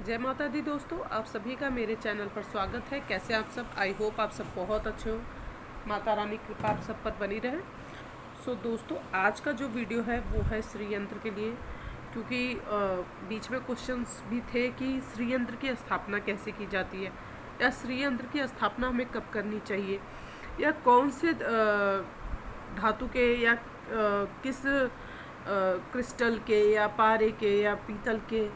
जय माता दी दोस्तों, आप सभी का मेरे चैनल पर स्वागत है। कैसे आप सब? आई होप आप सब बहुत अच्छे हो। माता रानी कृपा आप सब पर बनी रहे। दोस्तों, आज का जो वीडियो है वो है श्री यंत्र के लिए, क्योंकि बीच में क्वेश्चंस भी थे कि श्री यंत्र की स्थापना कैसे की जाती है, या श्री यंत्र की स्थापना हमें कब करनी चाहिए, या कौन से धातु के या किस क्रिस्टल के या पारे के या पीतल के,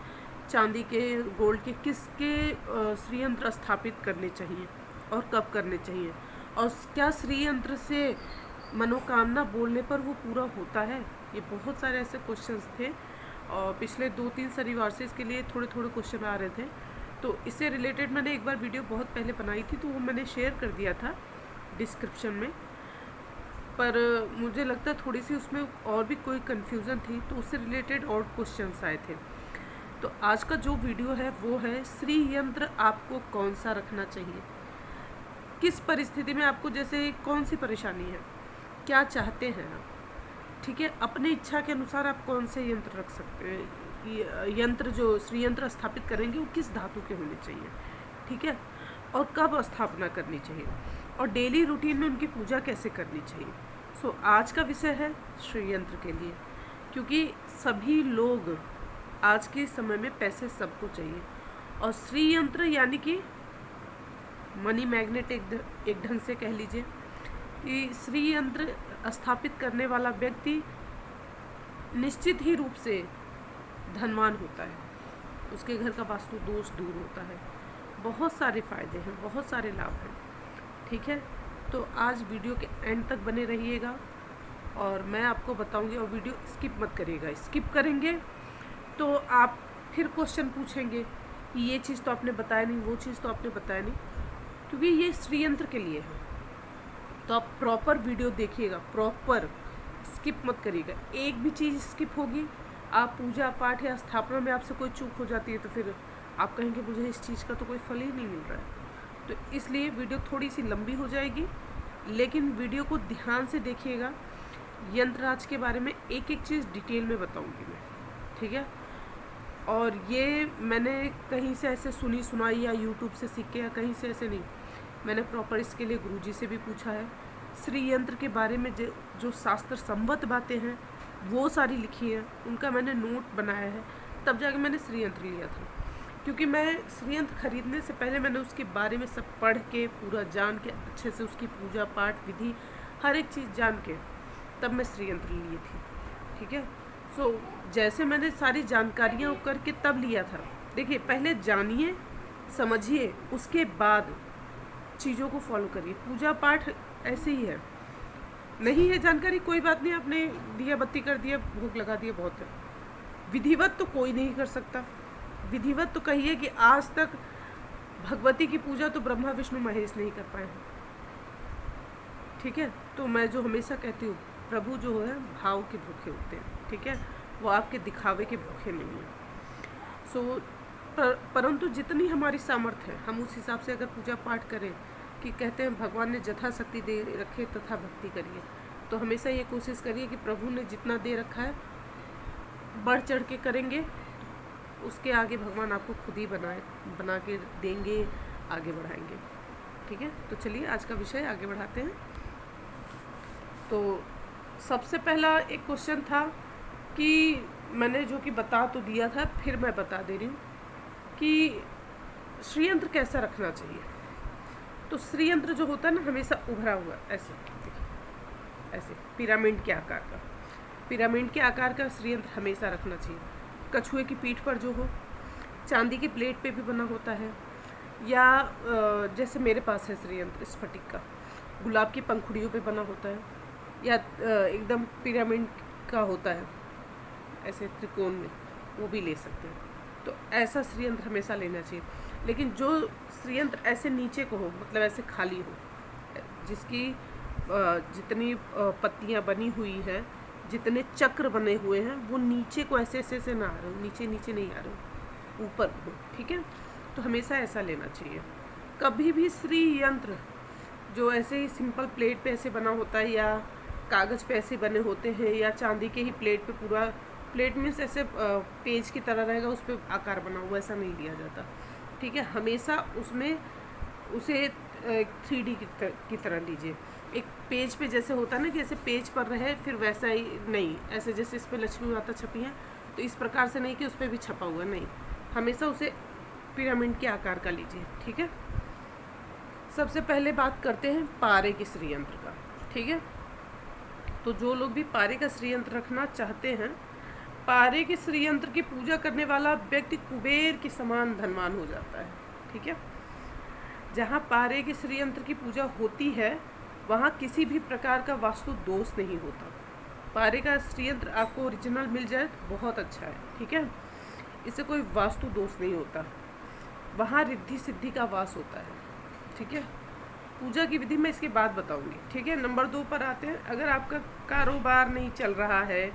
चांदी के, गोल्ड के, किसके श्री यंत्र स्थापित करने चाहिए और कब करने चाहिए, और क्या श्री यंत्र से मनोकामना बोलने पर वो पूरा होता है। ये बहुत सारे ऐसे क्वेश्चंस थे और पिछले 2-3 शनिवार से इसके लिए थोड़े थोड़े क्वेश्चन आ रहे थे। तो इससे रिलेटेड मैंने एक बार वीडियो बहुत पहले बनाई थी, तो वो मैंने शेयर कर दिया था डिस्क्रिप्शन में, पर मुझे लगता है थोड़ी सी उसमें और भी कोई कन्फ्यूज़न थी, तो उससे रिलेटेड और क्वेश्चंस आए थे। तो आज का जो वीडियो है वो है श्री यंत्र आपको कौन सा रखना चाहिए, किस परिस्थिति में आपको, जैसे कौन सी परेशानी है, क्या चाहते हैं आप, ठीक है, अपनी इच्छा के अनुसार आप कौन से यंत्र रख सकते हैं। यंत्र जो श्री यंत्र स्थापित करेंगे वो किस धातु के होने चाहिए, ठीक है, और कब स्थापना करनी चाहिए, और डेली रूटीन में उनकी पूजा कैसे करनी चाहिए। आज का विषय है श्री यंत्र के लिए, क्योंकि सभी लोग आज के समय में पैसे सबको चाहिए, और श्री यंत्र यानी कि मनी मैग्नेट एक ढंग से कह लीजिए कि श्री यंत्र स्थापित करने वाला व्यक्ति निश्चित ही रूप से धनवान होता है, उसके घर का वास्तु दोष दूर होता है, बहुत सारे फायदे हैं, बहुत सारे लाभ हैं, ठीक है। तो आज वीडियो के एंड तक बने रहिएगा और मैं आपको बताऊंगी, और वीडियो स्किप मत करिएगा। स्किप करेंगे तो आप फिर क्वेश्चन पूछेंगे कि ये चीज़ तो आपने बताया नहीं, वो चीज़ तो आपने बताया नहीं, क्योंकि ये श्री यंत्र के लिए है। तो आप प्रॉपर वीडियो देखिएगा, प्रॉपर स्किप मत करिएगा। एक भी चीज़ स्किप होगी, आप पूजा पाठ या स्थापना में आपसे कोई चूक हो जाती है, तो फिर आप कहेंगे मुझे इस चीज़ का तो कोई फल ही नहीं मिल रहा है। तो इसलिए वीडियो थोड़ी सी लंबी हो जाएगी, लेकिन वीडियो को ध्यान से देखिएगा। यंत्रराज के बारे में एक एक चीज़ डिटेल में बताऊँगी मैं, ठीक है। और ये मैंने कहीं से ऐसे सुनी सुनाई या यूट्यूब से सीख के या कहीं से ऐसे नहीं, मैंने प्रॉपर इसके लिए गुरुजी से भी पूछा है। श्री यंत्र के बारे में जो शास्त्र संबद्ध बातें हैं वो सारी लिखी हैं, उनका मैंने नोट बनाया है, तब जाके मैंने श्री यंत्र लिया था। क्योंकि मैं श्री यंत्र खरीदने से पहले मैंने उसके बारे में सब पढ़ के, पूरा जान के, अच्छे से उसकी पूजा पाठ विधि हर एक चीज़ जान के तब मैं श्री यंत्र ली थी, ठीक है। जैसे मैंने सारी जानकारियाँ करके तब लिया था। देखिए, पहले जानिए समझिए, उसके बाद चीज़ों को फॉलो करिए। पूजा पाठ ऐसे ही है, नहीं है जानकारी कोई बात नहीं, आपने दिया बत्ती कर दिया, भोग लगा दिया, बहुत है। विधिवत तो कोई नहीं कर सकता। विधिवत तो कहिए कि आज तक भगवती की पूजा तो ब्रह्मा विष्णु महेश नहीं कर पाए हैं, ठीक है। तो मैं जो हमेशा कहती हूँ, प्रभु जो है भाव के भूखे होते हैं, ठीक है, वो आपके दिखावे के भूखे नहीं हैं। परंतु जितनी हमारी सामर्थ्य है, हम उस हिसाब से अगर पूजा पाठ करें, कि कहते हैं भगवान ने जथा शक्ति दे रखे तथा भक्ति करिए, तो हमेशा ये कोशिश करिए कि प्रभु ने जितना दे रखा है बढ़ चढ़ के करेंगे, उसके आगे भगवान आपको खुद ही बना के देंगे, आगे बढ़ाएंगे, ठीक है। तो चलिए आज का विषय आगे बढ़ाते हैं। तो सबसे पहला एक क्वेश्चन था कि मैंने जो कि बता तो दिया था, फिर मैं बता दे रही हूँ कि श्री यंत्र कैसा रखना चाहिए। तो श्री यंत्र जो होता है ना, हमेशा उभरा हुआ ऐसे, ऐसे पिरामिड के आकार का, पिरामिड के आकार का श्री यंत्र हमेशा रखना चाहिए। कछुए की पीठ पर जो हो, चांदी की प्लेट पे भी बना होता है, या जैसे मेरे पास है श्री यंत्र स्फटिक का, गुलाब की पंखुड़ियों पे बना होता है, या एकदम पिरामिड का होता है ऐसे त्रिकोण में, वो भी ले सकते हैं। तो ऐसा श्री यंत्र हमेशा लेना चाहिए। लेकिन जो श्री यंत्र ऐसे नीचे को हो, मतलब ऐसे खाली हो, जिसकी जितनी पत्तियां बनी हुई हैं, जितने चक्र बने हुए हैं, वो नीचे को ऐसे ऐसे से ना आ रहे हो, नीचे नीचे नहीं आ रहे हो, ऊपर हो, ठीक है। तो हमेशा ऐसा लेना चाहिए। कभी भी श्री यंत्र जो ऐसे ही सिंपल प्लेट पे ऐसे बना होता है, या कागज़ पे ऐसे बने होते हैं, या चांदी के ही प्लेट पे पूरा प्लेट मीन्स ऐसे पेज की तरह रहेगा, उस पर आकार बना हुआ, ऐसा नहीं लिया जाता। ठीक है, हमेशा उसमें उसे 3D की तरह लीजिए। एक पेज पे जैसे होता है ना कि ऐसे पेज पर रहे, फिर वैसा ही नहीं, ऐसे जैसे इस पर लक्ष्मी माता छपी है तो इस प्रकार से नहीं कि उस पर भी छपा हुआ, नहीं, हमेशा उसे पिरामिड के आकार का लीजिए। ठीक है, सबसे पहले बात करते हैं पारे के श्रीयंत्र का। ठीक है, तो जो लोग भी पारे का श्रीयंत्र रखना चाहते हैं, पारे के श्रीयंत्र की पूजा करने वाला व्यक्ति कुबेर के समान धनवान हो जाता है। ठीक है, जहाँ पारे के श्रीयंत्र की पूजा होती है वहाँ किसी भी प्रकार का वास्तु दोष नहीं होता। पारे का श्रीयंत्र आपको ओरिजिनल मिल जाए तो बहुत अच्छा है। ठीक है, इससे कोई वास्तु दोष नहीं होता, वहाँ रिद्धि सिद्धि का वास होता है। ठीक है, पूजा की विधि मैं इसके बाद बताऊंगी। ठीक है, नंबर 2 पर आते हैं। अगर आपका कारोबार नहीं चल रहा है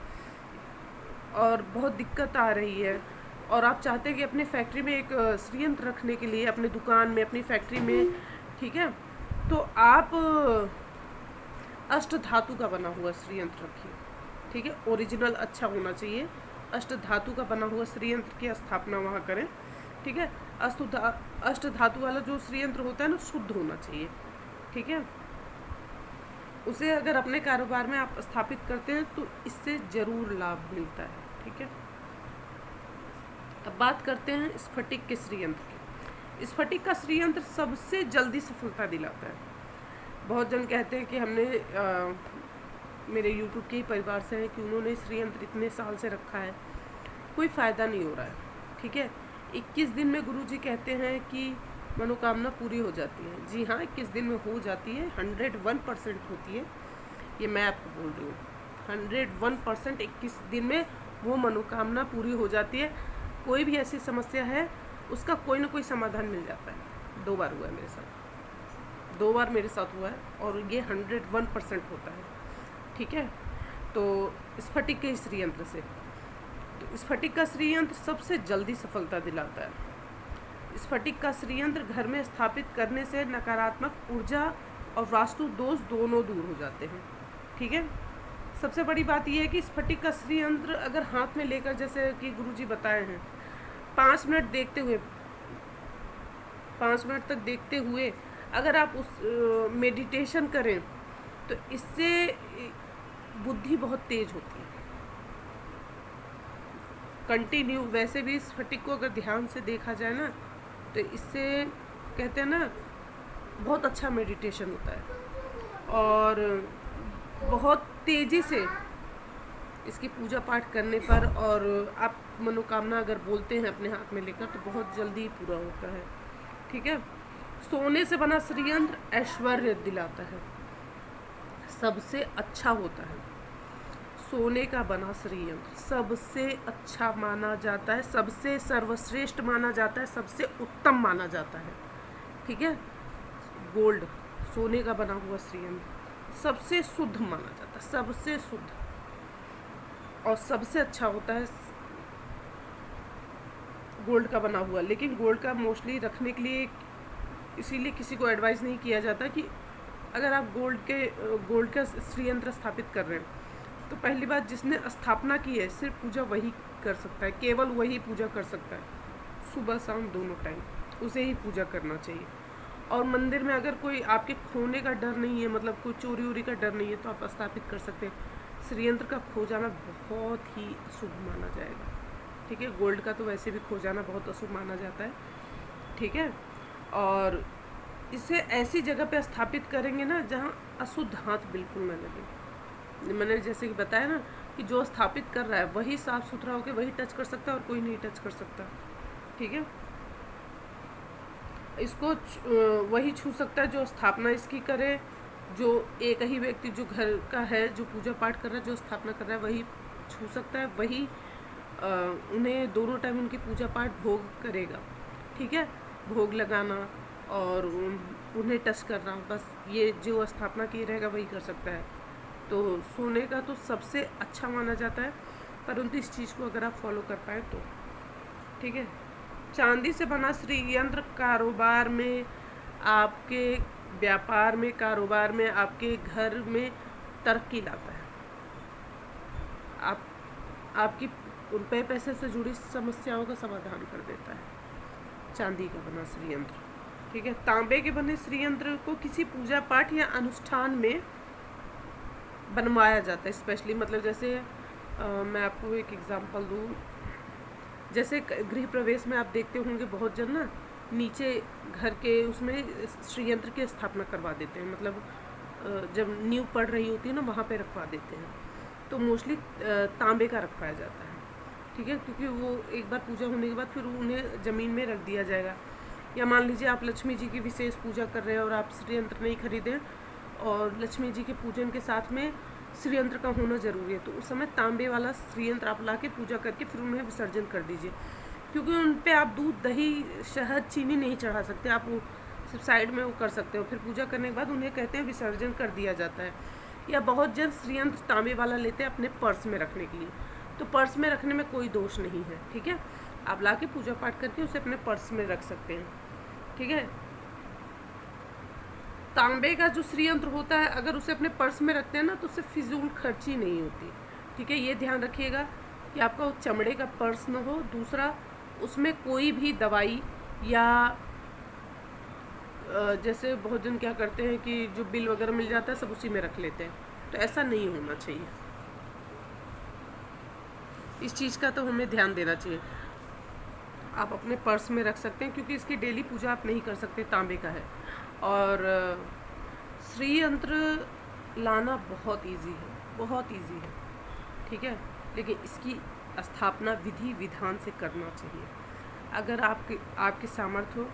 और बहुत दिक्कत आ रही है और आप चाहते हैं कि अपने फैक्ट्री में एक श्रीयंत्र रखने के लिए, अपने दुकान में, अपनी फैक्ट्री में, ठीक है, तो आप अष्ट धातु का बना हुआ श्रीयंत्र रखिए। ठीक है, ओरिजिनल अच्छा होना चाहिए, अष्ट धातु का बना हुआ श्रीयंत्र की स्थापना वहाँ करें। ठीक है, अष्ट धातु वाला जो श्रीयंत्र होता है ना, शुद्ध होना चाहिए। ठीक है, उसे अगर अपने कारोबार में आप स्थापित करते हैं तो इससे ज़रूर लाभ मिलता है। ठीक है, अब बात करते हैं स्फटिक के श्रीयंत्र की। स्फटिक का श्रीयंत्र सबसे जल्दी सफलता दिलाता है। बहुत जन कहते हैं कि हमने मेरे YouTube के ही परिवार से हैं कि उन्होंने श्रीयंत्र इतने साल से रखा है, कोई फ़ायदा नहीं हो रहा है। ठीक है, 21 दिन में गुरुजी कहते हैं कि मनोकामना पूरी हो जाती है। जी हाँ, 21 दिन में हो जाती है, 101% होती है, ये मैं आपको बोल रही हूँ। 101% 21 दिन में वो मनोकामना पूरी हो जाती है। कोई भी ऐसी समस्या है उसका कोई ना कोई समाधान मिल जाता है। 2 बार हुआ है मेरे साथ, 2 बार मेरे साथ हुआ है और ये 101% होता है। ठीक है, तो स्फटिक के श्रीयंत्र से, तो स्फटिक का श्रीयंत्र सबसे जल्दी सफलता दिलाता है। स्फटिक का श्रीयंत्र घर में स्थापित करने से नकारात्मक ऊर्जा और वास्तु दोष दोनों दूर हो जाते हैं। ठीक है, सबसे बड़ी बात यह है कि स्फटिक का श्रीयंत्र अगर हाथ में लेकर, जैसे कि गुरुजी बताए हैं, 5 मिनट देखते हुए, 5 मिनट तक देखते हुए अगर आप उस मेडिटेशन करें तो इससे बुद्धि बहुत तेज होती है। कंटिन्यू, वैसे भी स्फटिक को अगर ध्यान से देखा जाए ना तो इससे कहते हैं ना बहुत अच्छा मेडिटेशन होता है और बहुत तेज़ी से इसकी पूजा पाठ करने पर, और आप मनोकामना अगर बोलते हैं अपने हाथ में लेकर तो बहुत जल्दी पूरा होता है। ठीक है, सोने से बना श्रीयंत्र ऐश्वर्य दिलाता है, सबसे अच्छा होता है। सोने का बना श्रीयंत्र सबसे अच्छा माना जाता है, सबसे सर्वश्रेष्ठ माना जाता है, सबसे उत्तम माना जाता है। ठीक है, गोल्ड, सोने का बना हुआ श्रीयंत्र सबसे शुद्ध माना जाता है, सबसे शुद्ध और सबसे अच्छा होता है गोल्ड का बना हुआ। लेकिन गोल्ड का मोस्टली रखने के लिए इसीलिए किसी को एडवाइस नहीं किया जाता कि अगर आप गोल्ड का श्रीयंत्र स्थापित कर रहे हैं तो पहली बात, जिसने स्थापना की है सिर्फ पूजा वही कर सकता है, केवल वही पूजा कर सकता है, सुबह शाम दोनों टाइम उसे ही पूजा करना चाहिए। और मंदिर में अगर कोई आपके खोने का डर नहीं है, मतलब कोई चोरी वोरी का डर नहीं है, तो आप स्थापित कर सकते हैं। श्रीयंत्र का खो जाना बहुत ही अशुभ माना जाएगा। ठीक है, गोल्ड का तो वैसे भी खो जाना बहुत अशुभ माना जाता है। ठीक है, और इसे ऐसी जगह पे स्थापित करेंगे ना जहाँ अशुद्ध हाथ बिल्कुल न लगे। मैंने जैसे कि बताया ना कि जो स्थापित कर रहा है वही साफ़ सुथरा होकर वही टच कर सकता है और कोई नहीं टच कर सकता। ठीक है, इसको वही छू सकता है जो स्थापना इसकी करे, जो एक ही व्यक्ति जो घर का है, जो पूजा पाठ कर रहा है, जो स्थापना कर रहा है वही छू सकता है, वही उन्हें दोनों टाइम उनकी पूजा पाठ भोग करेगा। ठीक है, भोग लगाना और उन्हें टच करना, बस ये जो स्थापना की रहेगा वही कर सकता है। तो सोने का तो सबसे अच्छा माना जाता है, परंतु इस चीज़ को अगर आप फॉलो कर पाए तो। ठीक है, चांदी से बना श्रीयंत्र कारोबार में, आपके व्यापार में, कारोबार में, आपके घर में तरक्की लाता है। आपकी रुपए पैसे से जुड़ी समस्याओं का समाधान कर देता है। चांदी का बना श्रीयंत्र, ठीक है। तांबे के बने श्रीयंत्र को किसी पूजा पाठ या अनुष्ठान में बनवाया जाता है स्पेशली, मतलब जैसे मैं आपको एक एग्जांपल दूँ, जैसे गृह प्रवेश में आप देखते होंगे बहुत जन ना नीचे घर के उसमें श्रीयंत्र की स्थापना करवा देते हैं, मतलब जब नींव पड़ रही होती है ना वहाँ पे रखवा देते हैं, तो मोस्टली तांबे का रखवाया जाता है, ठीक है, क्योंकि वो एक बार पूजा होने के बाद फिर उन्हें ज़मीन में रख दिया जाएगा। या मान लीजिए आप लक्ष्मी जी की विशेष पूजा कर रहे हैं और आप श्रीयंत्र नहीं खरीदें और लक्ष्मी जी के पूजन के साथ में श्रीयंत्र का होना ज़रूरी है, तो उस समय तांबे वाला श्रीयंत्र आप ला के पूजा करके फिर उन्हें विसर्जन कर दीजिए, क्योंकि उन पे आप दूध दही शहद चीनी नहीं चढ़ा सकते, आप वो सिर्फ साइड में वो कर सकते हो, फिर पूजा करने के बाद उन्हें कहते हैं विसर्जन कर दिया जाता है। या बहुत जन श्रीयंत्र तांबे वाला लेते हैं अपने पर्स में रखने के लिए, तो पर्स में रखने में कोई दोष नहीं है, ठीक है, आप ला के पूजा पाठ करके उसे अपने पर्स में रख सकते हैं, ठीक है। तांबे का जो श्रीयंत्र होता है अगर उसे अपने पर्स में रखते हैं ना तो उससे फिजूल खर्ची नहीं होती, ठीक है, ये ध्यान रखिएगा कि आपका चमड़े का पर्स न हो। दूसरा, उसमें कोई भी दवाई या जैसे बहुत जन क्या करते हैं कि जो बिल वगैरह मिल जाता है सब उसी में रख लेते हैं, तो ऐसा नहीं होना चाहिए, इस चीज़ का तो हमें ध्यान देना चाहिए। आप अपने पर्स में रख सकते हैं क्योंकि इसकी डेली पूजा आप नहीं कर सकते, तांबे का है। और श्रीयंत्र लाना बहुत इजी है, बहुत इजी है, ठीक है, लेकिन इसकी स्थापना विधि विधान से करना चाहिए। अगर आपके सामर्थ्य हो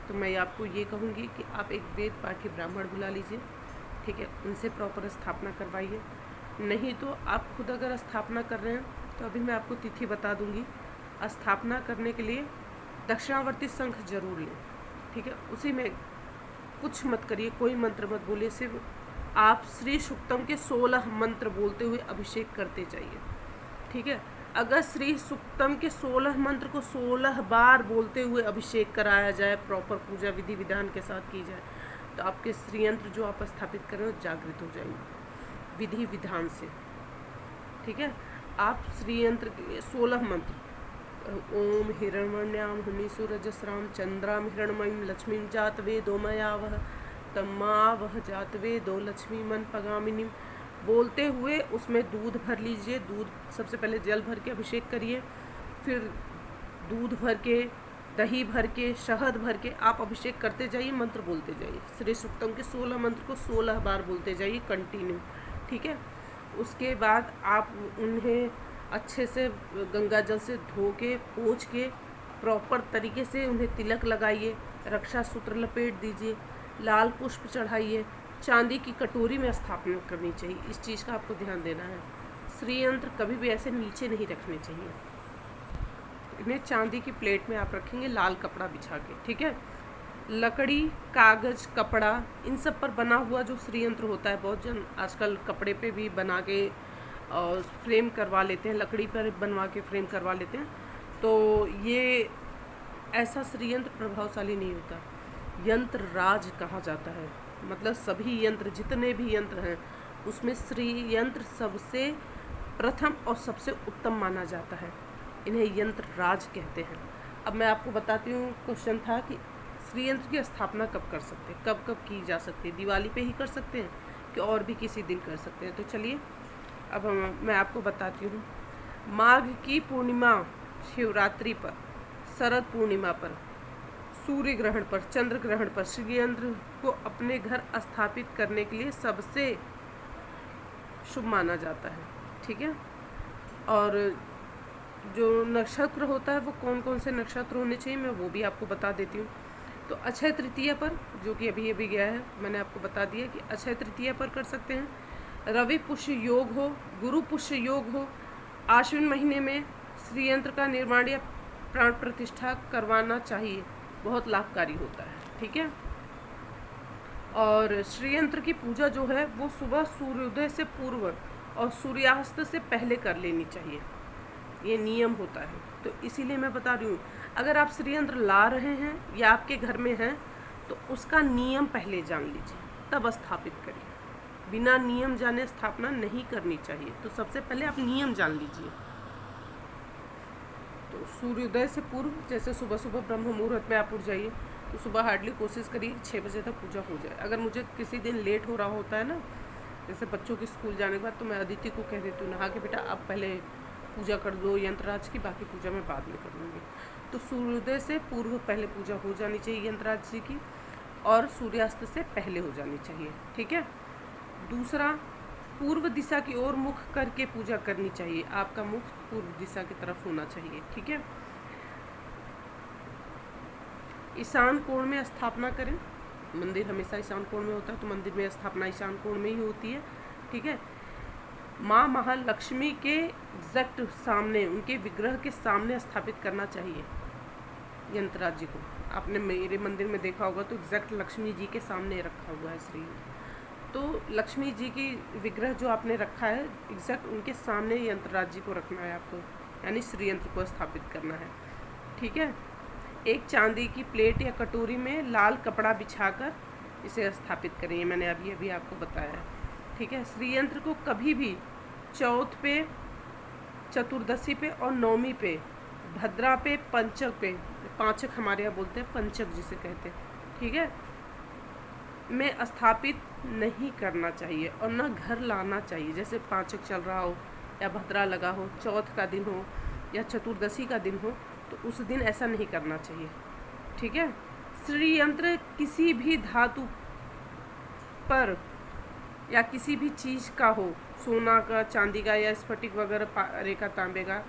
तो मैं आपको ये कहूँगी कि आप एक वेद पाठी ब्राह्मण बुला लीजिए, ठीक है, उनसे प्रॉपर स्थापना करवाइए। नहीं तो आप खुद अगर स्थापना कर रहे हैं तो अभी मैं आपको तिथि बता दूँगी। स्थापना करने के लिए दक्षिणावर्ती शंख जरूर लें, ठीक है, उसी में कुछ मत करिए, कोई मंत्र मत बोलिए, सिर्फ आप श्री सुक्तम के 16 मंत्र बोलते हुए अभिषेक करते जाइए, ठीक है। अगर श्री सुक्तम के 16 मंत्र को 16 बार बोलते हुए अभिषेक कराया जाए, प्रॉपर पूजा विधि विधान के साथ की जाए, तो आपके श्रीयंत्र जो आप स्थापित करें वो जागृत हो जाएंगे विधि विधान से, ठीक है। आप श्रीयंत्र के 16 मंत्र, ओम हिरण्मण्याम हुनिसुरजस्राम चंद्राम हिरण्मयीं लक्ष्मीं जातवेदो मयावह तमावह जातवेदो लक्ष्मी मन पगामिनीं बोलते हुए उसमें दूध भर लीजिए। दूध सबसे पहले जल भर के अभिषेक करिए, फिर दूध भर के, दही भर के, शहद भर के आप अभिषेक करते जाइए, मंत्र बोलते जाइए। श्री सुक्तम के 16 मंत्र को 16 बार बोलते जाइए कंटिन्यू, ठीक है। उसके बाद आप उन्हें अच्छे से गंगा जल से धो के पोंछ के प्रॉपर तरीके से उन्हें तिलक लगाइए, रक्षा सूत्र लपेट दीजिए, लाल पुष्प चढ़ाइए, चांदी की कटोरी में स्थापना करनी चाहिए, इस चीज़ का आपको ध्यान देना है। श्रीयंत्र कभी भी ऐसे नीचे नहीं रखने चाहिए, इन्हें चांदी की प्लेट में आप रखेंगे लाल कपड़ा बिछा के, ठीक है। लकड़ी, कागज़, कपड़ा, इन सब पर बना हुआ जो श्रीयंत्र होता है, बहुत जन आजकल कपड़े पे भी बना के और फ्रेम करवा लेते हैं, लकड़ी पर बनवा के फ्रेम करवा लेते हैं, तो ये ऐसा श्रीयंत्र प्रभावशाली नहीं होता। यंत्र राज कहा जाता है, मतलब सभी यंत्र, जितने भी यंत्र हैं उसमें श्रीयंत्र सबसे प्रथम और सबसे उत्तम माना जाता है, इन्हें यंत्र राज कहते हैं। अब मैं आपको बताती हूँ, क्वेश्चन था कि श्रीयंत्र की स्थापना कब कर सकते हैं, कब कब की जा सकती है, दिवाली पे ही कर सकते हैं कि और भी किसी दिन कर सकते हैं। तो चलिए अब मैं आपको बताती हूँ। माघ की पूर्णिमा, शिवरात्रि पर, शरद पूर्णिमा पर, सूर्य ग्रहण पर, चंद्र ग्रहण पर श्रीयंत्र को अपने घर स्थापित करने के लिए सबसे शुभ माना जाता है, ठीक है। और जो नक्षत्र होता है वो कौन कौन से नक्षत्र होने चाहिए मैं वो भी आपको बता देती हूँ। तो अक्षय तृतीया पर, जो कि अभी अभी गया है, मैंने आपको बता दिया कि अक्षय तृतीया पर कर सकते हैं। रवि पुष्य योग हो, गुरु पुष्य योग हो, आश्विन महीने में श्रीयंत्र का निर्माण या प्राण प्रतिष्ठा करवाना चाहिए, बहुत लाभकारी होता है, ठीक है। और श्रीयंत्र की पूजा जो है वो सुबह सूर्योदय से पूर्व और सूर्यास्त से पहले कर लेनी चाहिए, ये नियम होता है। तो इसीलिए मैं बता रही हूँ, अगर आप श्रीयंत्र ला रहे हैं या आपके घर में हैं तो उसका नियम पहले जान लीजिए, तब स्थापित करिए। बिना नियम जाने स्थापना नहीं करनी चाहिए, तो सबसे पहले आप नियम जान लीजिए। सूर्योदय से पूर्व, जैसे सुबह सुबह ब्रह्म मुहूर्त में आप उठ जाइए, तो सुबह हार्डली कोशिश करिए 6 बजे तक पूजा हो जाए। अगर मुझे किसी दिन लेट हो रहा होता है ना, जैसे बच्चों के स्कूल जाने के बाद, तो मैं अदिति को कह देती हूँ नहा के बेटा आप पहले पूजा कर दो यंत्रराज की, बाकी पूजा मैं बाद में कर लूँगी। तो सूर्योदय से पूर्व पहले पूजा हो जानी चाहिए यंत्रराज जी की, और सूर्यास्त से पहले हो जानी चाहिए। ठीक है। दूसरा, पूर्व दिशा की ओर मुख करके पूजा करनी चाहिए। आपका मुख पूर्व दिशा की तरफ होना चाहिए। ठीक है। ईशान कोण में स्थापना करें। मंदिर हमेशा ईशान कोण में होता है, तो मंदिर में स्थापना ईशान कोण में ही होती है। ठीक है। माँ महालक्ष्मी के एग्जैक्ट सामने, उनके विग्रह के सामने स्थापित करना चाहिए यंत्रराज जी को। आपने मेरे मंदिर में देखा होगा तो एग्जैक्ट लक्ष्मी जी के सामने रखा हुआ है श्री। तो लक्ष्मी जी की विग्रह जो आपने रखा है एग्जैक्ट उनके सामने यंत्रराज जी को रखना है आपको, यानी श्री यंत्र को स्थापित करना है। ठीक है। एक चांदी की प्लेट या कटोरी में लाल कपड़ा बिछाकर इसे स्थापित करें, ये मैंने अभी आपको बताया है। ठीक है। श्री यंत्र को कभी भी चौथ पे, चतुर्दशी पे और नवमी पे, भद्रा पे, पंचक पे, पांचक हमारे यहाँ बोलते हैं, पंचक जिसे कहते हैं, ठीक है, में स्थापित नहीं करना चाहिए और न घर लाना चाहिए। जैसे पांचक चल रहा हो या भद्रा लगा हो, चौथ का दिन हो या चतुर्दशी का दिन हो, तो उस दिन ऐसा नहीं करना चाहिए। ठीक है। श्री यंत्र किसी भी धातु पर या किसी भी चीज़ का हो, सोना का, चांदी का या स्फटिक वगैरह, रेखा तांबे का,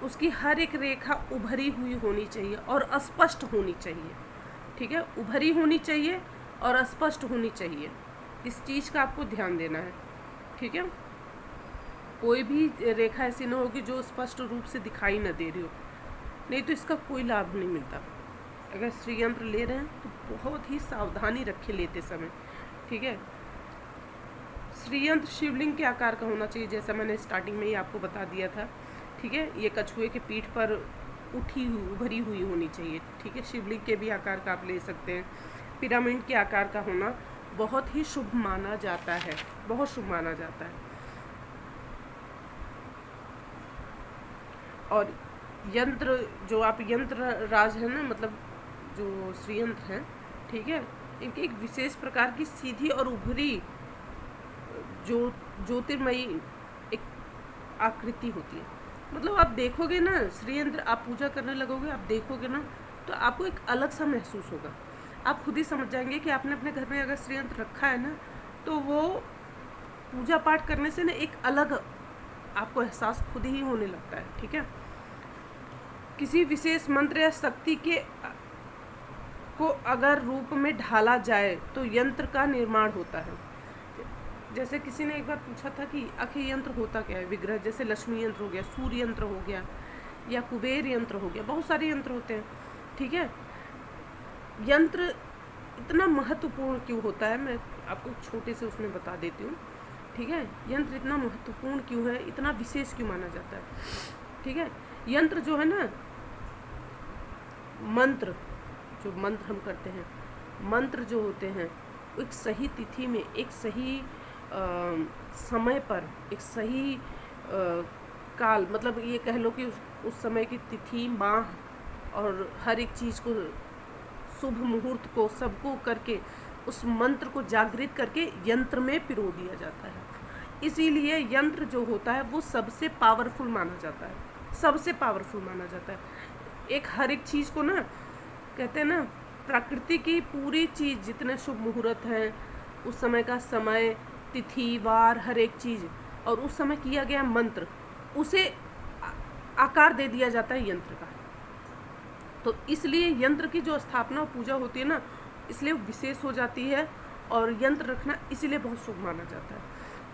उसकी हर एक रेखा उभरी हुई होनी चाहिए और स्पष्ट होनी चाहिए। ठीक है। उभरी होनी चाहिए और स्पष्ट होनी चाहिए, इस चीज़ का आपको ध्यान देना है। ठीक है। कोई भी रेखा ऐसी ना होगी जो स्पष्ट रूप से दिखाई न दे रही हो, नहीं तो इसका कोई लाभ नहीं मिलता। अगर श्री यंत्र ले रहे हैं तो बहुत ही सावधानी रखें लेते समय। ठीक है। श्री यंत्र शिवलिंग के आकार का होना चाहिए, जैसा मैंने स्टार्टिंग में ही आपको बता दिया था। ठीक है। ये कछुए के पीठ पर उठी हुई, उभरी हुई होनी चाहिए। ठीक है। शिवलिंग के भी आकार का आप ले सकते हैं। पिरामिड के आकार का होना बहुत ही शुभ माना जाता है, बहुत शुभ माना जाता है। और यंत्र जो आप यंत्र राज है ना, मतलब जो श्री यंत्र हैं, ठीक है, इनकी एक विशेष प्रकार की सीधी और उभरी जो ज्योतिर्मयी एक आकृति होती है। मतलब आप देखोगे ना श्री यंत्र, आप पूजा करने लगोगे, आप देखोगे ना तो आपको एक अलग सा महसूस होगा। आप खुद ही समझ जाएंगे कि आपने अपने घर में अगर श्री यंत्र रखा है ना, तो वो पूजा पाठ करने से ना एक अलग आपको एहसास खुद ही होने लगता है। ठीक है। किसी विशेष मंत्र या शक्ति के को अगर रूप में ढाला जाए तो यंत्र का निर्माण होता है। जैसे किसी ने एक बार पूछा था कि आखिर यंत्र होता क्या है, विग्रह, जैसे लक्ष्मी यंत्र हो गया, सूर्य यंत्र हो गया या कुबेर यंत्र हो गया, बहुत सारे यंत्र होते हैं। ठीक है। यंत्र इतना महत्वपूर्ण क्यों होता है, मैं आपको छोटे से उसमें बता देती हूँ। ठीक है। यंत्र इतना महत्वपूर्ण क्यों है, इतना विशेष क्यों माना जाता है। ठीक है। यंत्र जो है ना, मंत्र, जो मंत्र हम करते हैं, मंत्र जो होते हैं एक सही तिथि में, एक सही समय पर, एक सही काल, मतलब ये कह लो कि उस समय की तिथि, माह और हर एक चीज़ को, शुभ मुहूर्त को, सबको करके उस मंत्र को जागृत करके यंत्र में पिरो दिया जाता है। इसीलिए यंत्र जो होता है वो सबसे पावरफुल माना जाता है, सबसे पावरफुल माना जाता है। एक हर एक चीज़ को ना, कहते हैं ना, प्रकृति की पूरी चीज़, जितने शुभ मुहूर्त हैं, उस समय का समय, तिथि, वार, हर एक चीज़, और उस समय किया गया मंत्र, उसे आकार दे दिया जाता है यंत्र का। तो इसलिए यंत्र की जो स्थापना और पूजा होती है ना, इसलिए विशेष हो जाती है, और यंत्र रखना इसीलिए बहुत शुभ माना जाता है,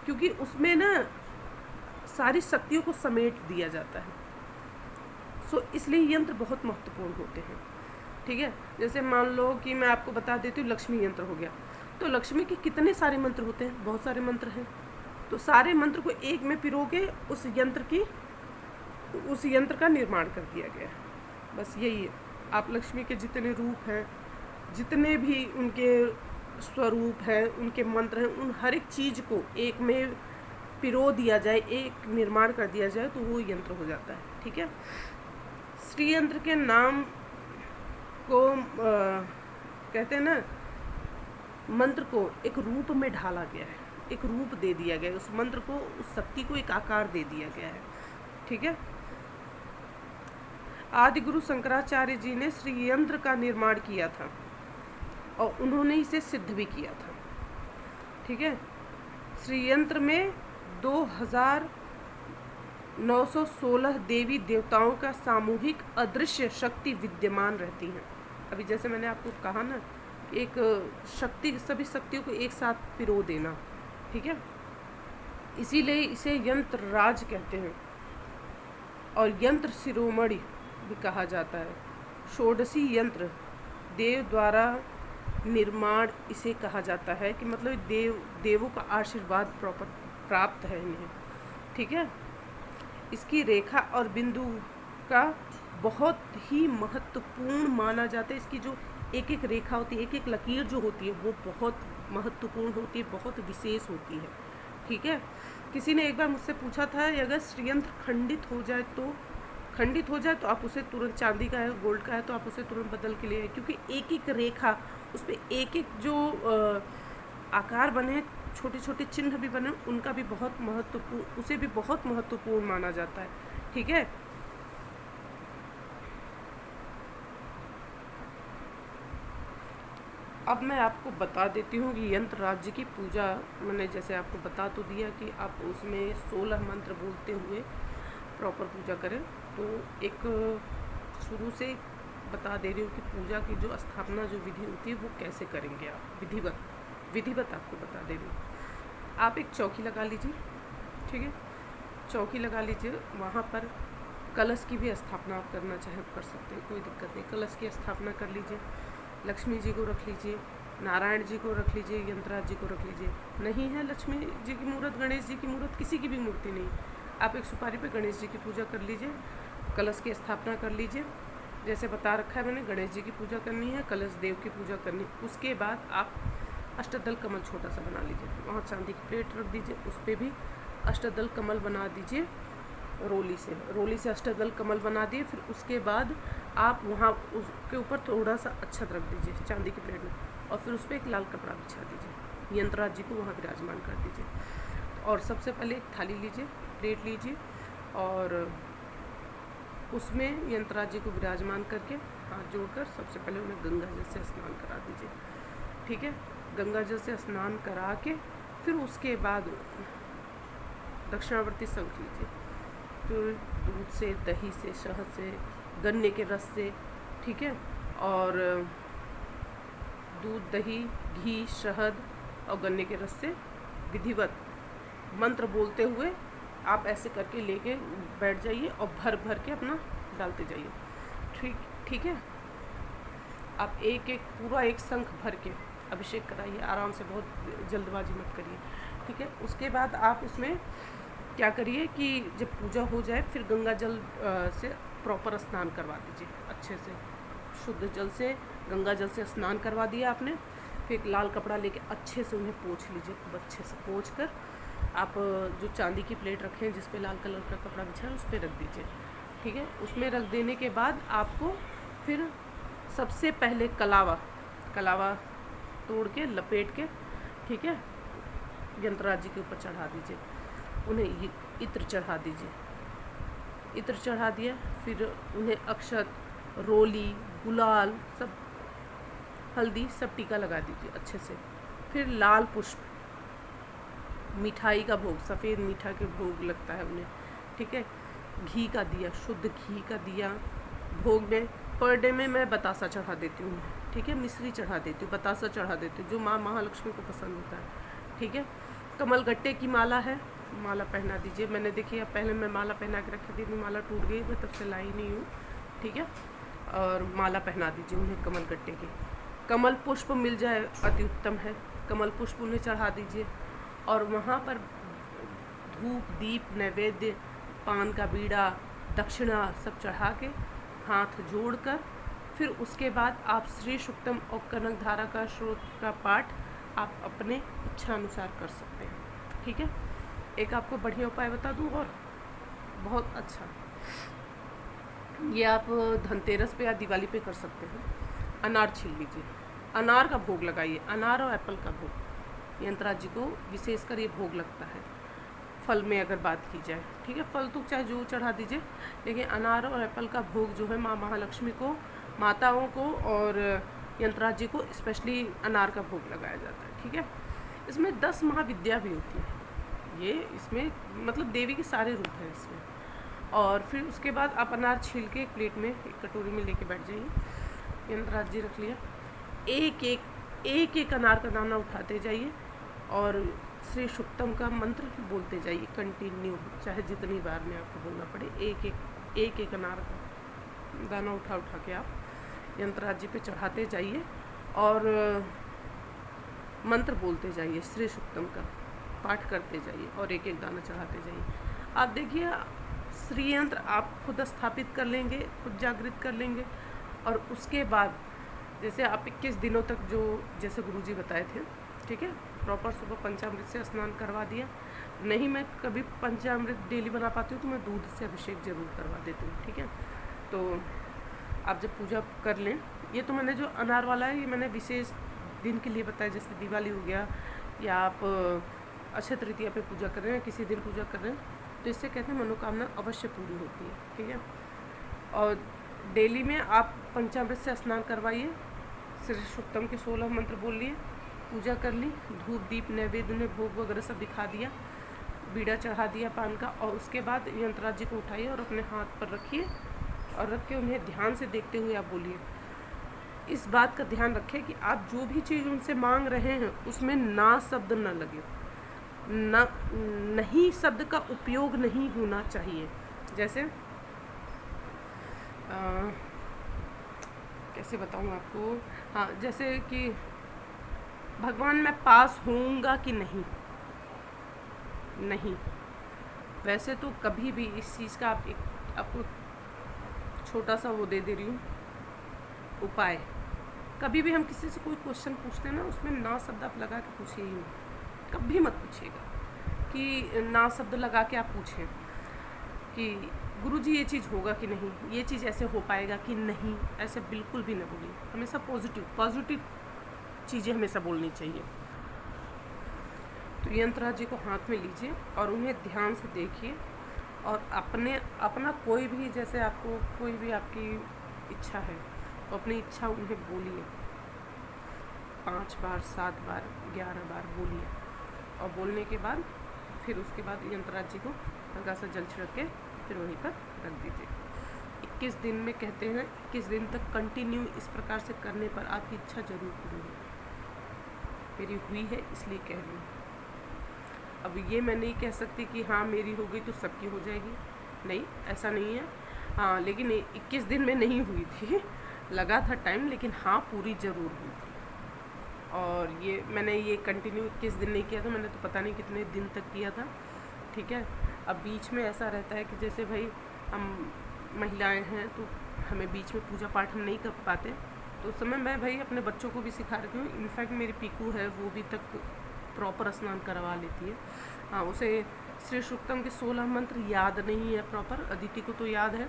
क्योंकि उसमें ना सारी शक्तियों को समेट दिया जाता है। सो इसलिए यंत्र बहुत महत्वपूर्ण होते हैं। ठीक है। जैसे मान लो कि मैं आपको बता देती हूँ लक्ष्मी यंत्र हो गया, तो लक्ष्मी के कितने सारे मंत्र होते हैं, बहुत सारे मंत्र हैं। तो सारे मंत्र को एक में पिरो के उस यंत्र का निर्माण कर दिया गया है। बस यही है। आप लक्ष्मी के जितने रूप हैं, जितने भी उनके स्वरूप हैं, उनके मंत्र हैं, उन हर एक चीज़ को एक में पिरो दिया जाए, एक निर्माण कर दिया जाए, तो वो यंत्र हो जाता है। ठीक है। श्रीयंत्र के नाम को कहते हैं ना, मंत्र को एक रूप में ढाला गया है, एक रूप दे दिया गया है, उस मंत्र को, उस शक्ति को एक आकार दे दिया गया है। ठीक है। आदि गुरु शंकराचार्य जी ने श्रीयंत्र का निर्माण किया था और उन्होंने इसे सिद्ध भी किया था। ठीक है। श्रीयंत्र में 2916 देवी देवताओं का सामूहिक अदृश्य शक्ति विद्यमान रहती हैं। अभी जैसे मैंने आपको कहा ना, एक शक्ति, सभी शक्तियों को एक साथ पिरो देना। ठीक है। इसीलिए इसे यंत्र राज कहते हैं और यंत्र शिरोमणि भी कहा जाता है। षोडशी यंत्र देव द्वारा निर्माण इसे कहा जाता है कि मतलब देवों का आशीर्वाद प्रॉपर प्राप्त है इन्हें। ठीक है। इसकी रेखा और बिंदु का बहुत ही महत्वपूर्ण माना जाता है। इसकी जो एक एक रेखा होती है, एक एक लकीर जो होती है, वो बहुत महत्वपूर्ण होती है, बहुत विशेष होती है। ठीक है। किसी ने एक बार मुझसे पूछा था, अगर श्रीयंत्र खंडित हो जाए तो आप उसे तुरंत, चांदी का है, गोल्ड का है, तो आप उसे तुरंत बदल के लिए, क्योंकि एक एक रेखा, उस पर एक एक जो आकार बने, छोटे छोटे चिन्ह भी बने, उनका भी बहुत महत्वपूर्ण, उसे भी बहुत महत्वपूर्ण माना जाता है। ठीक है। अब मैं आपको बता देती हूँ कि यंत्र राज्य की पूजा, मैंने जैसे आपको बता तो दिया कि आप उसमें 16 मंत्र बोलते हुए प्रॉपर पूजा करें। तो एक शुरू से बता दे रही हूँ कि पूजा की जो स्थापना, जो विधि होती है, वो कैसे करेंगे आप, विधिवत आपको बता दे रही हूँ। आप एक चौकी लगा लीजिए। ठीक है। चौकी लगा लीजिए, वहाँ पर कलश की भी स्थापना आप करना चाहे कर सकते हैं, कोई दिक्कत नहीं। कलश की स्थापना कर लीजिए, लक्ष्मी जी को रख लीजिए, नारायण जी को रख लीजिए, यंत्रराज जी को रख लीजिए। नहीं है लक्ष्मी जी की मूर्त, गणेश जी की मूर्त, किसी की भी मूर्ति नहीं, आप एक सुपारी पे गणेश जी की पूजा कर लीजिए, कलश की स्थापना कर लीजिए। जैसे बता रखा है मैंने, गणेश जी की पूजा करनी है, कलश देव की पूजा करनी। उसके बाद आप अष्टदल कमल छोटा सा बना लीजिए, वहाँ चांदी की प्लेट रख दीजिए, उस पर भी अष्टदल कमल बना दीजिए, रोली से अष्टदल कमल बना दिए। फिर उसके बाद आप वहाँ उसके ऊपर थोड़ा सा अक्षत रख दीजिए चांदी की प्लेट में, और फिर उस पर एक लाल कपड़ा बिछा दीजिए, यंत्रराज जी को वहाँ विराजमान कर दीजिए। और सबसे पहले एक थाली लीजिए, प्लेट लीजिए, और उसमें यंत्रराज जी को विराजमान करके हाथ जोड़कर सबसे पहले उन्हें गंगा जल से स्नान करा दीजिए। ठीक है। गंगा जल से स्नान करा के फिर उसके बाद दक्षिणावर्ती शंख लीजिए, फिर दूध से, दही से, शहद से, गन्ने के रस से। ठीक है। और दूध, दही, घी, शहद और गन्ने के रस से विधिवत मंत्र बोलते हुए आप ऐसे करके लेके बैठ जाइए और भर भर के अपना डालते जाइए। ठीक है। आप एक एक पूरा एक शंख भर के अभिषेक कराइए आराम से, बहुत जल्दबाजी मत करिए। ठीक है। उसके बाद आप उसमें क्या करिए कि जब पूजा हो जाए फिर गंगा जल से प्रॉपर स्नान करवा दीजिए, अच्छे से शुद्ध जल से, गंगा जल से स्नान करवा दिया आपने। फिर एक लाल कपड़ा लेके अच्छे से उन्हें पोंछ लीजिए, खूब अच्छे से पोंछ कर आप जो चांदी की प्लेट रखें जिस पे लाल कलर का कपड़ा बिछा है उस पर रख दीजिए। ठीक है। उसमें रख देने के बाद आपको फिर सबसे पहले कलावा तोड़ के लपेट के, ठीक है, यंत्रराज जी के ऊपर चढ़ा दीजिए, उन्हें इत्र चढ़ा दीजिए। इत्र चढ़ा दिया, फिर उन्हें अक्षत, रोली, गुलाल, सब हल्दी, सब टीका लगा दीजिए अच्छे से। फिर लाल पुष्प, मिठाई का भोग, सफ़ेद मीठा के भोग लगता है उन्हें। ठीक है। घी का दिया, शुद्ध घी का दिया भोग में। पर डे में मैं बतासा चढ़ा देती हूँ। ठीक है। मिश्री चढ़ा देती हूँ, बतासा चढ़ा देती हूँ, जो माँ महालक्ष्मी को पसंद होता है। ठीक है। कमल गट्टे की माला है, माला पहना दीजिए। मैंने देखी अब पहले मैं माला पहना के रखी थी, माला टूट गई, मैं तब से लाई नहीं हूँ। ठीक है। और माला पहना दीजिए उन्हें कमल गट्टे की। कमल पुष्प मिल जाए अति उत्तम है, कमल पुष्प उन्हें चढ़ा दीजिए। और वहाँ पर धूप, दीप, नैवेद्य, पान का बीड़ा, दक्षिणा सब चढ़ा के हाथ जोड़कर फिर उसके बाद आप श्री सुक्तम और कनक धारा का स्रोत का पाठ आप अपने इच्छा अनुसार कर सकते हैं। ठीक है। एक आपको बढ़िया उपाय बता दूँ और बहुत अच्छा, ये आप धनतेरस पे या दिवाली पे कर सकते हैं। अनार छील लीजिए, अनार का भोग लगाइए, अनार और एप्पल का भोग यंत्राज जी को विशेषकर ये भोग लगता है। फल में अगर बात की जाए, ठीक है, फल तो चाहे जो चढ़ा दीजिए, लेकिन अनार और एप्पल का भोग जो है माँ महालक्ष्मी को, माताओं को और यंत्राज जी को स्पेशली अनार का भोग लगाया जाता है। ठीक है, इसमें 10 महाविद्या भी होती है, ये इसमें मतलब देवी के सारे रूप हैं इसमें। और फिर उसके बाद आप अनार छील के एक प्लेट में, एक कटोरी में लेके बैठ जाइए। यंत्राज जी रख लिया, एक एक अनार का दाना उठाते जाइए और श्री सुक्तम का मंत्र बोलते जाइए कंटिन्यू, चाहे जितनी बार में आपको बोलना पड़े। एक एक अनार का दाना उठा के आप यंत्राज जी पे चढ़ाते जाइए और मंत्र बोलते जाइए, श्री सुक्तम का पाठ करते जाइए और एक एक दाना चढ़ाते जाइए। आप देखिए श्री यंत्र आप खुद स्थापित कर लेंगे, खुद जागृत कर लेंगे। और उसके बाद जैसे आप 21 दिनों तक जो जैसे गुरुजी बताए थे, ठीक है, प्रॉपर सुबह पंचामृत से स्नान करवा दिया। नहीं मैं कभी पंचामृत डेली बना पाती हूँ तो मैं दूध से अभिषेक जरूर करवा देती हूँ। ठीक है, तो आप जब पूजा कर लें, ये तो मैंने जो अनार वाला है ये मैंने विशेष दिन के लिए बताया, जैसे दिवाली हो गया या आप अक्षय तृतीया पे पूजा कर रहे हैं, किसी दिन पूजा कर रहे हैं, तो इससे कहते हैं मनोकामना अवश्य पूरी होती है। ठीक है, और डेली में आप पंचामृत से स्नान करवाइए, श्री सुक्तम के 16 मंत्र बोल लिए, पूजा कर ली, धूप दीप नैवेद्य ने भोग वगैरह सब दिखा दिया, बीड़ा चढ़ा दिया पान का, और उसके बाद यंत्राज जी को उठाइए और अपने हाथ पर रखिए और रख के उन्हें ध्यान से देखते हुए आप बोलिए। इस बात का ध्यान रखें कि आप जो भी चीज़ उनसे मांग रहे हैं उसमें ना शब्द न लगे, ना नहीं शब्द का उपयोग नहीं होना चाहिए। जैसे कैसे बताऊँ आपको, हाँ, जैसे कि भगवान मैं पास होऊंगा कि नहीं, नहीं, वैसे तो कभी भी इस चीज़ का आपको छोटा सा वो दे रही हूँ उपाय। कभी भी हम किसी से कोई क्वेश्चन पूछते हैं ना, उसमें ना शब्द आप लगा के पूछिए ही नहीं, कभी मत पूछिएगा कि ना शब्द लगा के आप पूछें कि गुरुजी ये चीज़ होगा कि नहीं, ये चीज़ ऐसे हो पाएगा कि नहीं, ऐसे बिल्कुल भी ना बोलिए। हमेशा पॉजिटिव चीज़ें हमेशा बोलनी चाहिए। तो यंत्राज जी को हाथ में लीजिए और उन्हें ध्यान से देखिए और अपना कोई भी, जैसे आपको कोई भी आपकी इच्छा है तो अपनी इच्छा उन्हें बोलिए, 5 बार 7 बार 11 बार बोलिए। और बोलने के बाद फिर उसके बाद यंत्राज जी को हल्का सा जल छिड़क के फिर वहीं पर रख दीजिए। 21 दिन में कहते हैं, 21 दिन तक कंटिन्यू इस प्रकार से करने पर आपकी इच्छा जरूर पूरी होगी। मेरी हुई है इसलिए कह रही हूँ। अब ये मैं नहीं कह सकती कि हाँ मेरी हो गई तो सबकी हो जाएगी, नहीं, ऐसा नहीं है। हाँ, लेकिन 21 दिन में नहीं हुई थी, लगा था टाइम, लेकिन हाँ पूरी ज़रूर हुई थी। और ये मैंने ये कंटिन्यू 21 दिन नहीं किया था, मैंने तो पता नहीं कितने दिन तक किया था। ठीक है, अब बीच में ऐसा रहता है कि जैसे भाई हम महिलाएं हैं तो हमें बीच में पूजा पाठ हम नहीं कर पाते, तो उस समय मैं भाई अपने बच्चों को भी सिखा रही हूँ। इनफैक्ट मेरी पीकू है, वो भी तक प्रॉपर स्नान करवा लेती है। हाँ, उसे श्री सुक्तम के 16 मंत्र याद नहीं है प्रॉपर, अदिति को तो याद है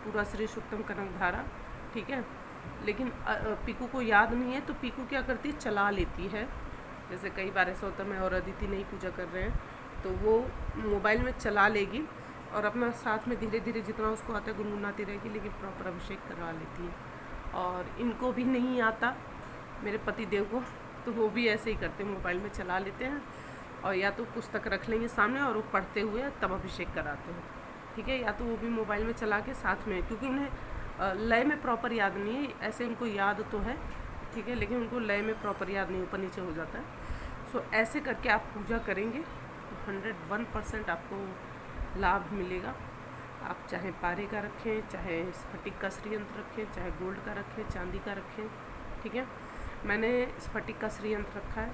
पूरा श्री सुक्तम कनक धारा, ठीक है, लेकिन पीकू को याद नहीं है। तो पीकू क्या करती है, चला लेती है। जैसे कई बार ऐसा होता है मैं और अदिति नहीं पूजा कर रहे हैं तो वो मोबाइल में चला लेगी और अपना साथ में धीरे धीरे जितना उसको आता है गुनगुनाती रहेगी, लेकिन प्रॉपर अभिषेक करवा लेती है। और इनको भी नहीं आता मेरे पति देव को, तो वो भी ऐसे ही करते हैं, मोबाइल में चला लेते हैं और या तो पुस्तक रख लेंगे सामने और वो पढ़ते हुए तब अभिषेक कराते हैं। ठीक है, या तो वो भी मोबाइल में चला के साथ में, क्योंकि उन्हें लय में प्रॉपर याद नहीं है। ऐसे उनको याद तो है, ठीक है, लेकिन उनको लय में प्रॉपर याद नहीं, ऊपर नीचे हो जाता है। सो ऐसे करके आप पूजा करेंगे तो 101% आपको लाभ मिलेगा। आप चाहे पारे का रखें, चाहे स्फटिक का श्रीयंत्र रखें, चाहे गोल्ड का रखें, चांदी का रखें। ठीक है, मैंने स्फटिक का श्रीयंत्र रखा है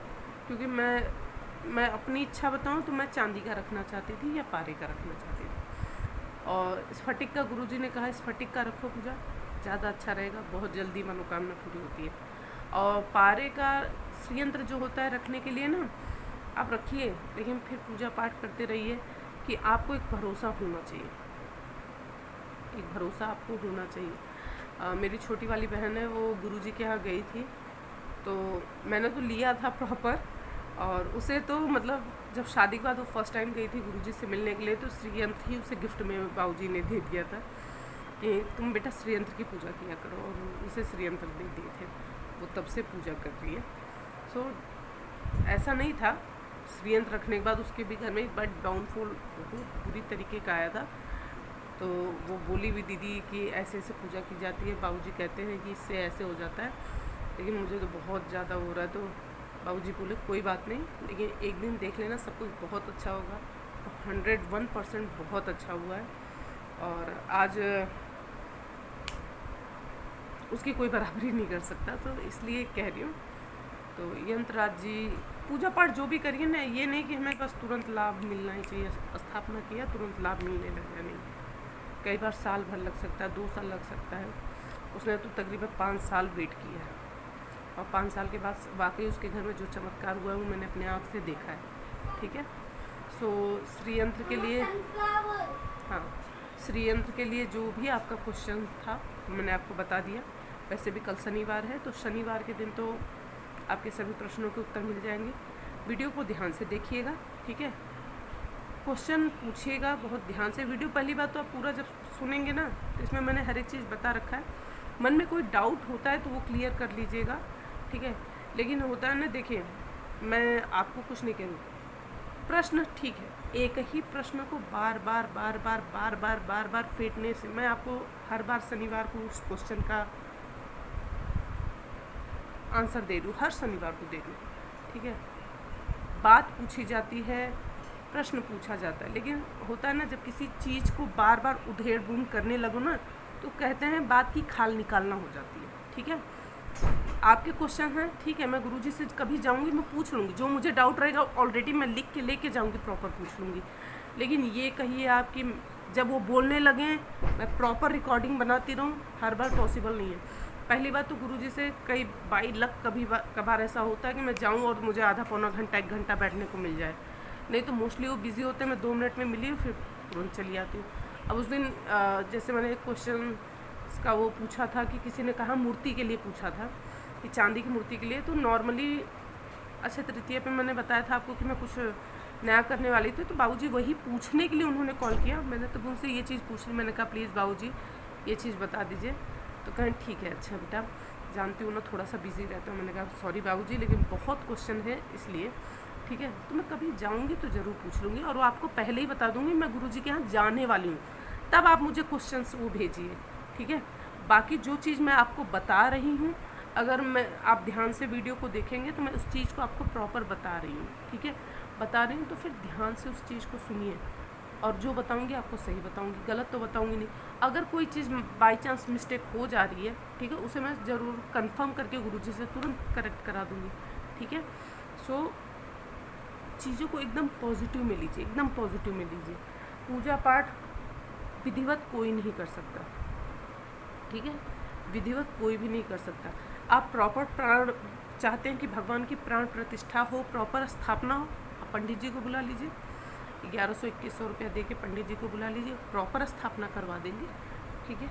क्योंकि मैं अपनी इच्छा बताऊं तो मैं चांदी का रखना चाहती थी या पारे का रखना चाहती थी। और स्फटिक का गुरुजी ने कहा स्फटिक का रखो पूजा, ज़्यादा अच्छा रहेगा, बहुत जल्दी मनोकामना पूरी होती है। और पारे का श्रीयंत्र जो होता है रखने के लिए ना, आप रखिए, लेकिन फिर पूजा पाठ करते रहिए कि आपको एक भरोसा होना चाहिए। एक भरोसा आपको होना चाहिए। मेरी छोटी वाली बहन है, वो गुरुजी के यहाँ गई थी, तो मैंने तो लिया था प्रॉपर, और उसे तो मतलब जब शादी के बाद वो फर्स्ट टाइम गई थी गुरुजी से मिलने के लिए, तो श्रीयंत्र ही उसे गिफ्ट में बाबूजी ने दे दिया था कि तुम बेटा श्रीयंत्र की पूजा किया करो, और उसे श्रीयंत्र दे दिए थे। वो तब से पूजा कर रही है। सो ऐसा नहीं था, श्रीयंत्र रखने के बाद उसके भी घर में एक बार डाउनफॉल बहुत बुरी तरीके का आया था। तो वो बोली भी दीदी कि ऐसे ऐसे पूजा की जाती है, बाबूजी कहते हैं कि इससे ऐसे हो जाता है, लेकिन मुझे तो बहुत ज़्यादा हो रहा है। तो बाबूजी बोले कोई बात नहीं, लेकिन एक दिन देख लेना, सब कुछ बहुत अच्छा होगा। 101% बहुत अच्छा हुआ है, और आज उसकी कोई बराबरी नहीं कर सकता, तो इसलिए कह रही हूँ। तो यंत्रराज जी पूजा पाठ जो भी करिए ना, ये नहीं कि हमें बस तुरंत लाभ मिलना ही चाहिए, स्थापना किया तुरंत लाभ मिलने लगा, नहीं। कई बार साल भर लग सकता है, 2 साल लग सकता है। उसने तो तकरीबन 5 साल वेट किया है, और 5 साल के बाद वाकई उसके घर में जो चमत्कार हुआ है वो मैंने अपने आँख से देखा है। ठीक है। सो श्रीयंत्र के लिए, हाँ, श्रीयंत्र के लिए जो भी आपका क्वेश्चन था मैंने आपको बता दिया। वैसे भी कल शनिवार है, तो शनिवार के दिन तो आपके सभी प्रश्नों के उत्तर मिल जाएंगे। वीडियो को ध्यान से देखिएगा, ठीक है। क्वेश्चन पूछिएगा बहुत ध्यान से। वीडियो पहली बात तो आप पूरा जब सुनेंगे ना, तो इसमें मैंने हर एक चीज़ बता रखा है। मन में कोई डाउट होता है तो वो क्लियर कर लीजिएगा, ठीक है। लेकिन होता है ना, देखिए मैं आपको कुछ नहीं कह रही, प्रश्न ठीक है, एक ही प्रश्न को बार बार फेंटने से, मैं आपको हर बार शनिवार को उस क्वेश्चन का आंसर दे दूँ, हर शनिवार को दे दूँ, ठीक है। बात पूछी जाती है, प्रश्न पूछा जाता है, लेकिन होता है ना, जब किसी चीज़ को बार बार उधेड़ बूंद करने लगो ना, तो कहते हैं बात की खाल निकालना हो जाती है, ठीक है। आपके क्वेश्चन हैं, ठीक है, मैं गुरुजी से कभी जाऊंगी, मैं पूछ लूँगी, जो मुझे डाउट रहेगा ऑलरेडी मैं लिख के लेके जाऊंगी, प्रॉपर पूछ लूँगी। लेकिन ये कहिए आपकी जब वो बोलने लगें मैं प्रॉपर रिकॉर्डिंग बनाती रहूँ, हर बार पॉसिबल नहीं है। पहली बात तो गुरुजी से कई बाई लक कभार ऐसा होता है कि मैं जाऊँ और मुझे आधा पौना घंटा 1 घंटा बैठने को मिल जाए, नहीं तो मोस्टली वो बिज़ी होते हैं। मैं 2 मिनट में मिली हूँ, फिर तुरंत चली आती हूँ। अब उस दिन जैसे मैंने एक क्वेश्चन का वो पूछा था कि किसी ने कहा मूर्ति के लिए पूछा था कि चांदी की मूर्ति के लिए, तो नॉर्मली अक्षय तृतीया पे मैंने बताया था आपको कि मैं कुछ नया करने वाली थी, तो बाबूजी वही पूछने के लिए उन्होंने कॉल किया। मैंने तो उनसे ये चीज़ पूछ ली, मैंने कहा प्लीज़ बाबूजी ये चीज़ बता दीजिए। तो कहें ठीक है, अच्छा बेटा, जानती हूँ ना थोड़ा सा बिजी रहता हूँ। मैंने कहा सॉरी बाबूजी, लेकिन बहुत क्वेश्चन है इसलिए, ठीक है, तो मैं कभी जाऊँगी तो ज़रूर पूछ लूँगी, और वो आपको पहले ही बता दूँगी मैं गुरुजी के यहाँ जाने वाली हूँ, तब आप मुझे क्वेश्चंस वो भेजिए, ठीक है। बाकी जो चीज़ मैं आपको बता रही हूँ, अगर मैं आप ध्यान से वीडियो को देखेंगे तो मैं उस चीज़ को आपको प्रॉपर बता रही हूँ, ठीक है, बता रही हूँ, तो फिर ध्यान से उस चीज़ को सुनिए, और जो बताऊँगी आपको सही बताऊँगी, गलत तो बताऊँगी नहीं। अगर कोई चीज़ बाई चांस मिस्टेक हो जा रही है, ठीक है, उसे मैं ज़रूर कंफर्म करके गुरुजी से तुरंत करेक्ट करा दूँगी, ठीक है। सो चीज़ों को एकदम पॉजिटिव में लीजिए, एकदम पॉजिटिव में लीजिए। पूजा पाठ विधिवत कोई नहीं कर सकता, ठीक है, विधिवत कोई भी नहीं कर सकता। आप प्रॉपर प्राण चाहते हैं कि भगवान की प्राण प्रतिष्ठा हो, प्रॉपर स्थापना हो, आप पंडित जी को बुला लीजिए, 1100-2100 रुपया दे के पंडित जी को बुला लीजिए, प्रॉपर स्थापना करवा देंगे, ठीक है।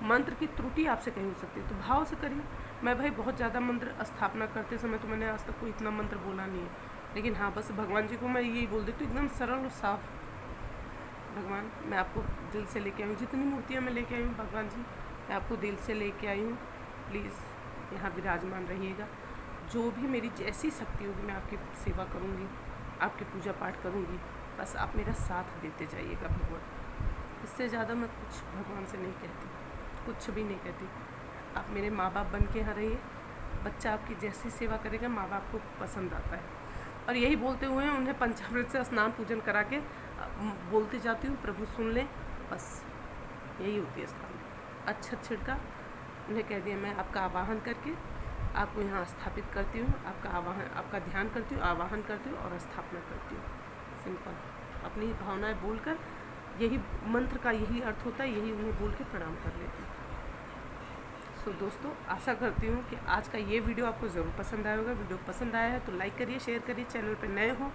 मंत्र की त्रुटि आपसे कहीं हो सकती है, तो भाव से करिए। मैं भाई बहुत ज़्यादा मंत्र स्थापना करते समय तो मैंने आज तक कोई इतना मंत्र बोला नहीं है, लेकिन हाँ बस भगवान जी को मैं यही बोल देती हूँ एकदम सरल और साफ, भगवान मैं आपको दिल से लेके आई हूँ, जितनी मूर्तियाँ मैं लेके आई हूँ भगवान जी मैं आपको दिल से लेके आई हूँ, प्लीज़ यहाँ विराजमान रहिएगा। जो भी मेरी जैसी शक्ति होगी मैं आपकी सेवा करूँगी, आपकी पूजा पाठ करूँगी, बस आप मेरा साथ देते जाइएगा भगवान। इससे ज़्यादा मैं कुछ भगवान से नहीं कहती, कुछ भी नहीं कहती। आप मेरे माँ बाप बन के यहाँ रहिए, बच्चा आपकी जैसी सेवा करेगा माँ बाप को पसंद आता है। और यही बोलते हुए उन्हें पंचामृत से स्नान पूजन करा के बोलती जाती हूँ, प्रभु सुन ले, बस यही होती है स्थान। अच्छा छिड़का, उन्हें कह दिया मैं आपका आवाहन करके आपको यहाँ स्थापित करती हूँ, आपका ध्यान करती हूँ, आवाहन करती हूँ और स्थापना करती हूँ। सिंपल, अपनी भावनाएं बोलकर, यही मंत्र का यही अर्थ होता है, यही उन्हें बोल के प्रणाम कर लेती हूँ। सो दोस्तों, आशा करती हूँ कि आज का ये वीडियो आपको ज़रूर पसंद आएगा। वीडियो पसंद आया है तो लाइक करिए, शेयर करिए, चैनल पर नए हो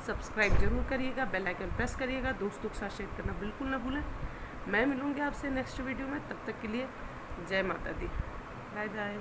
सब्सक्राइब जरूर करिएगा, बेल आइकन प्रेस करिएगा, दोस्तों के साथ शेयर करना बिल्कुल ना भूलें। मैं मिलूँगी आपसे नेक्स्ट वीडियो में, तब तक के लिए जय माता दी, बाय बाय।